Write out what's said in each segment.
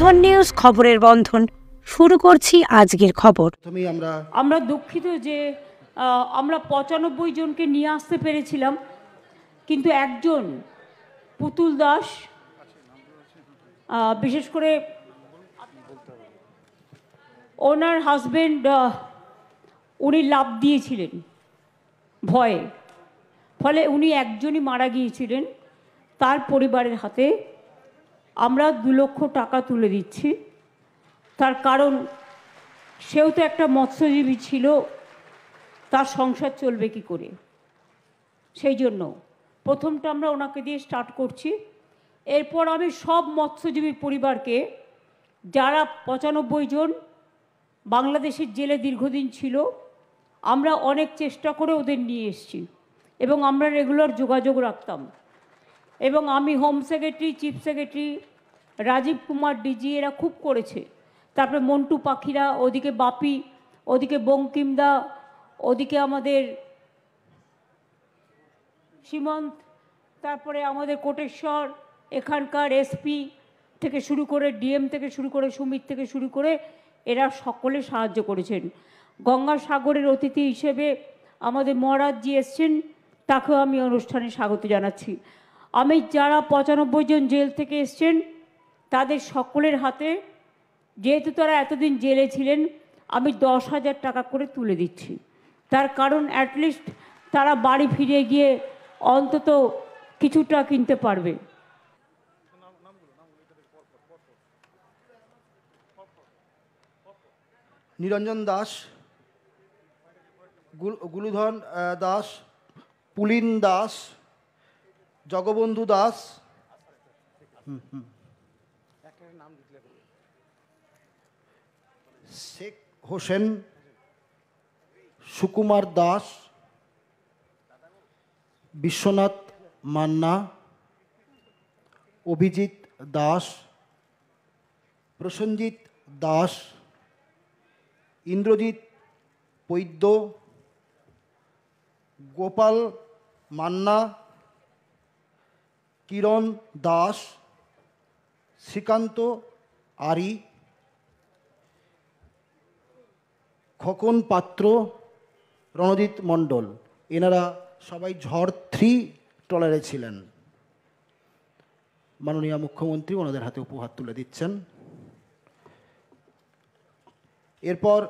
বন্ধন news, খবরের বন্ধন। শুরু করছি আজকের খবর। আমরা দুঃখিত যে আমরা 95 জনকে নিয়ে আসতে পেরেছিলাম, কিন্তু একজন পুতুল দাস, বিশেষ করে ওনার হাজবেন্ড, উনি লাফ দিয়েছিলেন ভয়ে, ফলে উনি একজনই মারা গিয়েছিলেন। তার পরিবারের হাতে আমরা 2 লক্ষ টাকা তুলে দিচ্ছি। তার কারণ সেও তো একটা মৎস্যজীবী ছিল, তার সংসার চলবে কি করে, সেই জন্য প্রথমটা আমরা ওনাকে দিয়ে স্টার্ট করছি। এরপর আমি সব মৎস্যজীবী পরিবারকে, যারা 95 জন বাংলাদেশের জেলে দীর্ঘদিন ছিল, আমরা অনেক চেষ্টা করে ওদের নিয়ে এসেছি এবং আমরা রেগুলার যোগাযোগ রাখতাম। এবং আমি home secretary, chief secretary, Rajiv Kumar DG এরা খুব করেছে। তারপরে মন্টু পাখিরা, ওদিকে বাপি, ওদিকে বঙ্কিমদা, ওদিকে আমাদের সীমন্ত, তারপরে আমাদের কোটেশ্বর, এখানকার এসপি থেকে শুরু করে ডিএম থেকে শুরু করে সুমিত থেকে শুরু করে এরা সকলে সাহায্য করেছেন। গঙ্গাসাগরের অতিথি হিসেবে আমাদের মহারাজজি এসছেন, তাকেও আমি অনুষ্ঠানে স্বাগত জানাচ্ছি। আমি যারা 95 জন জেল থেকে এসছেন তাদের সকলের হাতে, যেহেতু তারা এতদিন জেলে ছিলেন, আমি 10,000 টাকা করে তুলে দিচ্ছি। তার কারণ অ্যাটলিস্ট তারা বাড়ি ফিরে গিয়ে অন্তত কিছুটা কিনতে পারবে। নিরঞ্জন দাস, গুলুধন দাস, পুলিন দাস, জগবন্ধু দাস, শেখ হোসেন, সুকুমার দাস, বিশ্বনাথ মান্না, অভিজিৎ দাস, প্রসেনজিৎ দাস, ইন্দ্রজিৎ বৈদ্য, গোপাল মান্না, কিরণ দাস, শ্রীকান্ত আরি, খোকন পাত্র, রণজিৎ মণ্ডল, এনারা সবাই ঝড় 3 ট্রলারে ছিলেন। মাননীয় মুখ্যমন্ত্রী ওনাদের হাতে উপহার তুলে দিচ্ছেন। এরপর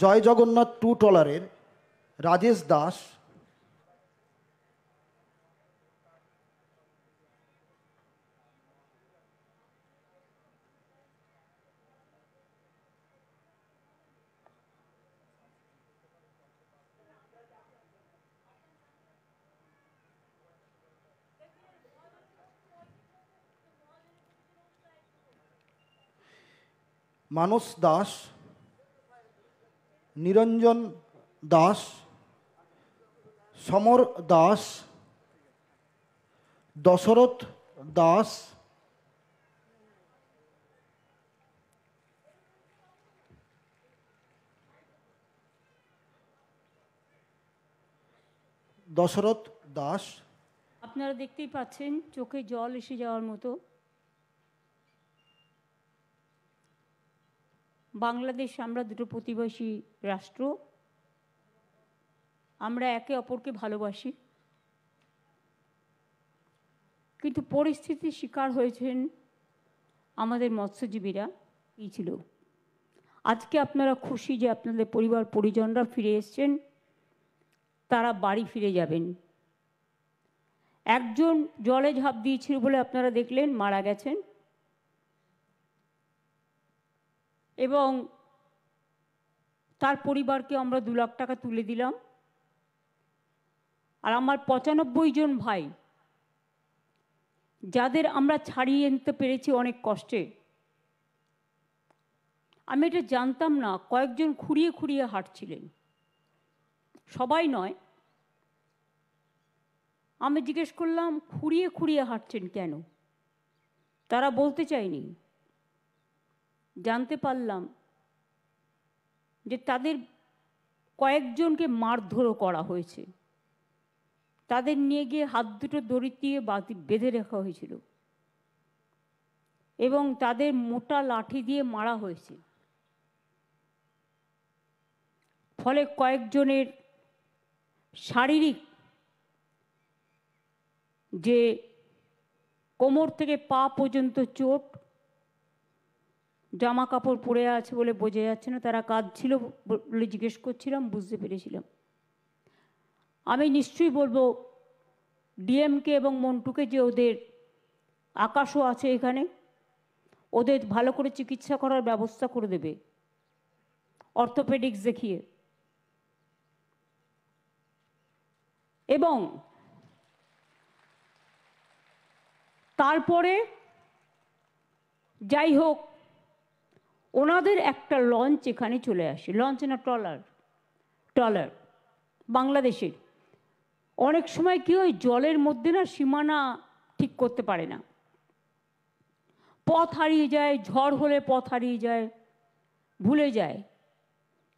জয় জগন্নাথ 2 ট্রলারের রাজেশ দাস, মানস দাস, নিরঞ্জন দাস, সমর দাস, দশরথ দাস, দশরথ দাস। আপনারা দেখতেই পাচ্ছেন চোখে জল এসে যাওয়ার মতো। বাংলাদেশ, আমরা দুটো প্রতিবেশী রাষ্ট্র, আমরা একে অপরকে ভালোবাসি, কিন্তু পরিস্থিতির শিকার হয়েছেন আমাদের মৎস্যজীবীরা। এই ছিল, আজকে আপনারা খুশি যে আপনাদের পরিবার পরিজনরা ফিরে এসছেন, তারা বাড়ি ফিরে যাবেন। একজন জলে ঝাঁপ দিয়েছিল বলে আপনারা দেখলেন, মারা গেছেন। এবং তার পরিবারকে আমরা 2 লাখ টাকা তুলে দিলাম। আর আমার 95 জন ভাই, যাদের আমরা ছাড়িয়ে আনতে পেরেছি অনেক কষ্টে। আমি এটা জানতাম না, কয়েকজন খুঁড়িয়ে খুঁড়িয়ে হাঁটছিলেন, সবাই নয়। আমি জিজ্ঞেস করলাম, খুঁড়িয়ে খুঁড়িয়ে হাঁটছেন কেন? তারা বলতে চায়নি। জানতে পারলাম যে তাদের কয়েকজনকে মারধরও করা হয়েছে, তাদের নিয়ে গিয়ে হাত দুটো দড়ি দিয়ে বেঁধে রাখা হয়েছিল। এবং তাদের মোটা লাঠি দিয়ে মারা হয়েছে। ফলে কয়েকজনের শারীরিক যে কোমর থেকে পা পর্যন্ত চোট, জামা কাপড় পরে আছে বলে বোঝা যাচ্ছে না, তারা কাঁদছিল বলে জিজ্ঞেস করছিলাম, বুঝতে পেরেছিলাম। আমি নিশ্চয়ই বলবো ডিএমকে এবং মন্টুকে যে ওদের আকাশও আছে এখানে, ওদের ভালো করে চিকিৎসা করার ব্যবস্থা করে দেবে অর্থোপেডিক্স দেখিয়ে। এবং তারপরে যাই হোক, ওনাদের একটা লঞ্চ এখানে চলে আসে, লঞ্চ না ট্রলার বাংলাদেশের। অনেক সময় কি হয়, জলের মধ্যে না সীমানা ঠিক করতে পারে না, পথ হারিয়ে যায়, ঝড় হলে পথ হারিয়ে যায়, ভুলে যায়।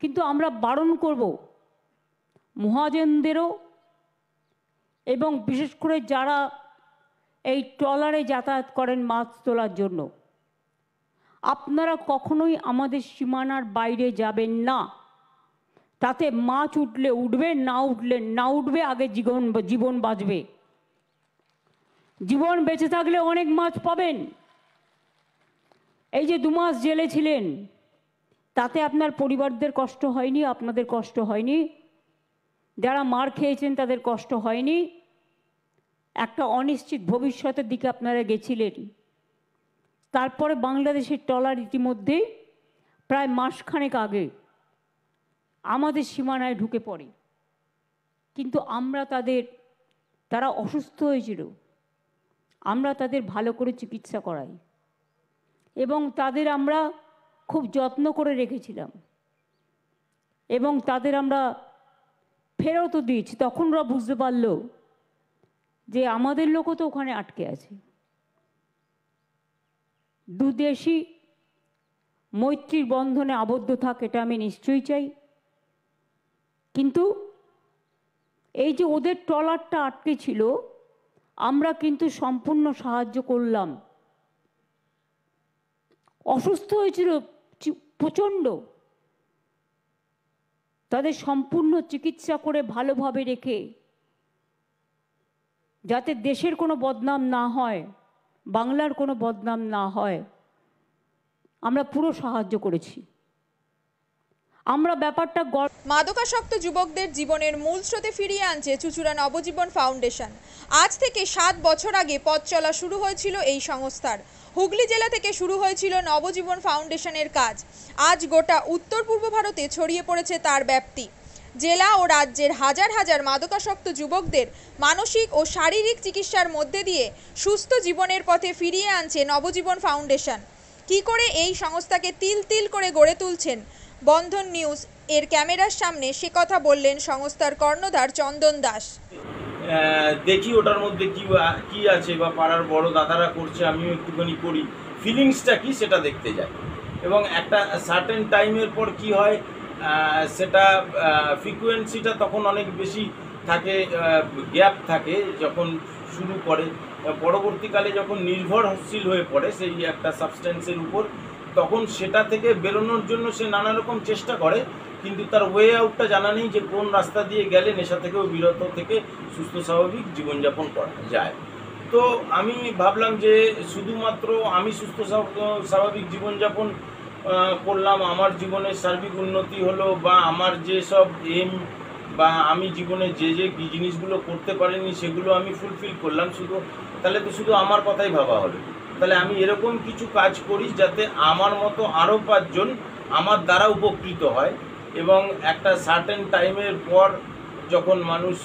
কিন্তু আমরা বারণ করব মহাজনদেরও, এবং বিশেষ করে যারা এই ট্রলারে যাতায়াত করেন মাছ তোলার জন্য, আপনারা কখনোই আমাদের সীমানার বাইরে যাবেন না। তাতে মাছ উঠলে উঠবে, না উঠলে না উঠবে, আগে জীবন বাঁচবে। জীবন বেঁচে থাকলে অনেক মাছ পাবেন। এই যে 2 মাস জেলে ছিলেন, তাতে আপনার পরিবারদের কষ্ট হয়নি, আপনাদের কষ্ট হয়নি, যারা মার খেয়েছেন তাদের কষ্ট হয়নি। একটা অনিশ্চিত ভবিষ্যতের দিকে আপনারা গেছিলেন। তারপরে বাংলাদেশের ট্রলার ইতিমধ্যে প্রায় মাসখানেক আগে আমাদের সীমানায় ঢুকে পড়ে। কিন্তু তারা অসুস্থ হয়েছিল, আমরা তাদের ভালো করে চিকিৎসা করাই এবং তাদের আমরা খুব যত্ন করে রেখেছিলাম এবং তাদের আমরা ফেরতও দিয়েছি। তখন ওরা বুঝতে পারলো যে আমাদের লোকও তো ওখানে আটকে আছে। দুদেশই মৈত্রীর বন্ধনে আবদ্ধ থাক, এটা আমি নিশ্চয়ই চাই। কিন্তু এই যে ওদের ট্রলারটা আটকে ছিল, আমরা কিন্তু সম্পূর্ণ সাহায্য করলাম। অসুস্থ হয়েছিল প্রচণ্ড, তাদের সম্পূর্ণ চিকিৎসা করে ভালোভাবে রেখে, যাতে দেশের কোনো বদনাম না হয়, বাংলার কোনো বদনাম না হয়, আমরা পুরো সাহায্য করেছি। আমরা ব্যাপারটা মাদকাসক্ত যুবকদের জীবনের মূল স্রোতে ফিরিয়ে আনছে চুঁচুড়া নবজীবন ফাউন্ডেশন। আজ থেকে 7 বছর আগে পথ চলা শুরু হয়েছিল এই সংস্থার। হুগলি জেলা থেকে শুরু হয়েছিল নবজীবন ফাউন্ডেশনের কাজ। আজ গোটা উত্তর পূর্ব ভারতে ছড়িয়ে পড়েছে তার ব্যাপ্তি। জেলা ও রাজ্যের হাজার হাজার মাদকাসক্ত যুবকদের মানসিক ও শারীরিক চিকিৎসার মধ্যে দিয়ে সুস্থ জীবনের পথে ফিরিয়ে আনছে নবজীবন ফাউন্ডেশন। কি করে এই সংস্থাকে তিল তিল করে গড়ে তুলছেন বন্ধন নিউজ এর ক্যামেরার সামনে, সে কথা বললেন সংস্থার কর্ণধার চন্দন দাস। দেখি ওটার মধ্যে কি আছে, বা পাড়ার বড় দাদারা করছে, আমিও একটুখানি করি, ফিলিংসটা কি সেটা দেখতে যাই। এবং একটা সার্টেন টাইমের পর কি হয়, সেটা ফ্রিকোয়েন্সিটা তখন অনেক বেশি থাকে, গ্যাপ থাকে যখন শুরু করে। পরবর্তীকালে যখন নির্ভরশীল হয়ে পড়ে সেই একটা সাবস্টেন্সের উপর, তখন সেটা থেকে বেরোনোর জন্য সে নানা রকম চেষ্টা করে, কিন্তু তার ওয়ে আউটটা জানা নেই যে কোন রাস্তা দিয়ে গেলে নেশা থেকেও বিরত থেকে সুস্থ স্বাভাবিক জীবনযাপন করা যায়। তো আমি ভাবলাম যে শুধুমাত্র আমি সুস্থ স্বাভাবিক জীবনযাপন করলাম, আমার জীবনের সার্বিক উন্নতি হলো, বা আমার যেসব এম বা আমি জীবনে যে জিনিসগুলো করতে পারিনি সেগুলো আমি ফুলফিল করলাম, তাহলে তো শুধু আমার কথাই ভাবা হলো। তাহলে আমি এরকম কিছু কাজ করি যাতে আমার মতো আরও 5 জন আমার দ্বারা উপকৃত হয়। এবং একটা সার্টেন টাইমের পর যখন মানুষ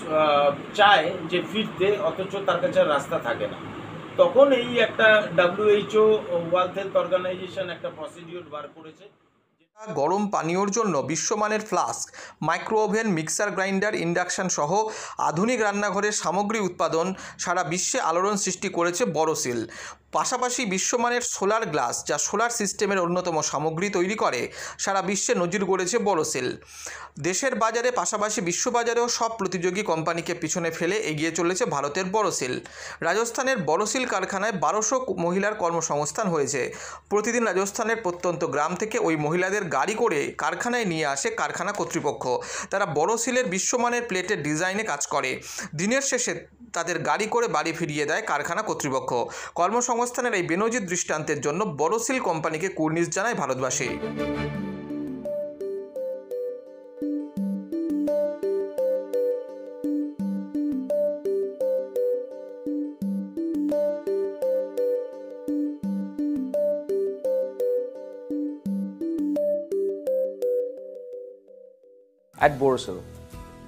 চায় যে ফিরতে, অথচ তার কাছে রাস্তা থাকে না, তখন এই একটা WHO ওয়ার্ল্ড হেলথ অর্গানাইজেশন একটা প্রসিডিওর বার করেছে। গরম পানীয়র জন্য বিশ্বমানের flask, micro oven, mixer grinder, induction সহ আধুনিক রান্নাঘরের সামগ্রী উৎপাদন সারা বিশ্বে আলোড়ন সৃষ্টি করেছে বড়সিল। পাশাপাশি বিশ্বমানের সোলার গ্লাস, যা সোলার সিস্টেমের অন্যতম সামগ্রী তৈরি করে, সারা বিশ্বে নজির গড়েছে বোরোসিল। দেশের বাজারে পাশাপাশি বিশ্ববাজারেও সব প্রতিযোগী কোম্পানিকে পিছনে ফেলে এগিয়ে চলেছে ভারতের বোরোসিল। রাজস্থানের বোরোসিল কারখানায় 1200 মহিলার কর্মসংস্থান হয়েছে। প্রতিদিন রাজস্থানের প্রত্যন্ত গ্রাম থেকে ওই মহিলাদের গাড়ি করে কারখানায় নিয়ে আসে কারখানা কর্তৃপক্ষ। তারা বোরোসিলের বিশ্বমানের প্লেটের ডিজাইনে কাজ করে। দিনের শেষে তাদের গাড়ি করে বাড়ি ফিরিয়ে দেয় কারখানা কর্তৃপক্ষ। কর্মসংস্থানের এই বেনজির দৃষ্টান্তের জন্য বোরোসিল কোম্পানিকে কুর্নিশ জানায় ভারতবাসী। At Borosil,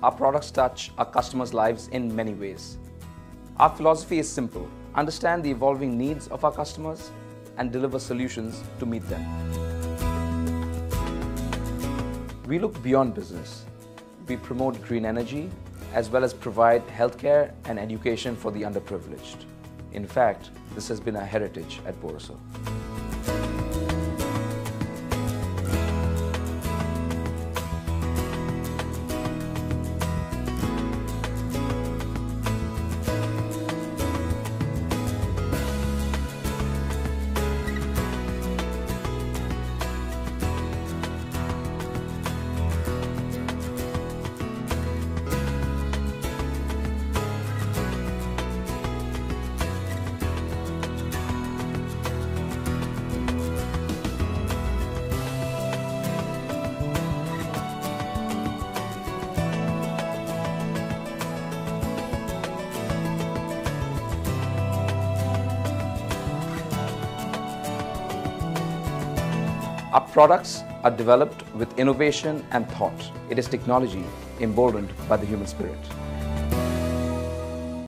our products touch our customers' lives in many ways. Our philosophy is simple: understand the evolving needs of our customers and deliver solutions to meet them. We look beyond business. We promote green energy as well as provide healthcare and education for the underprivileged. In fact, this has been our heritage at Borosil. Our products are developed with innovation and thought. It is technology emboldened by the human spirit.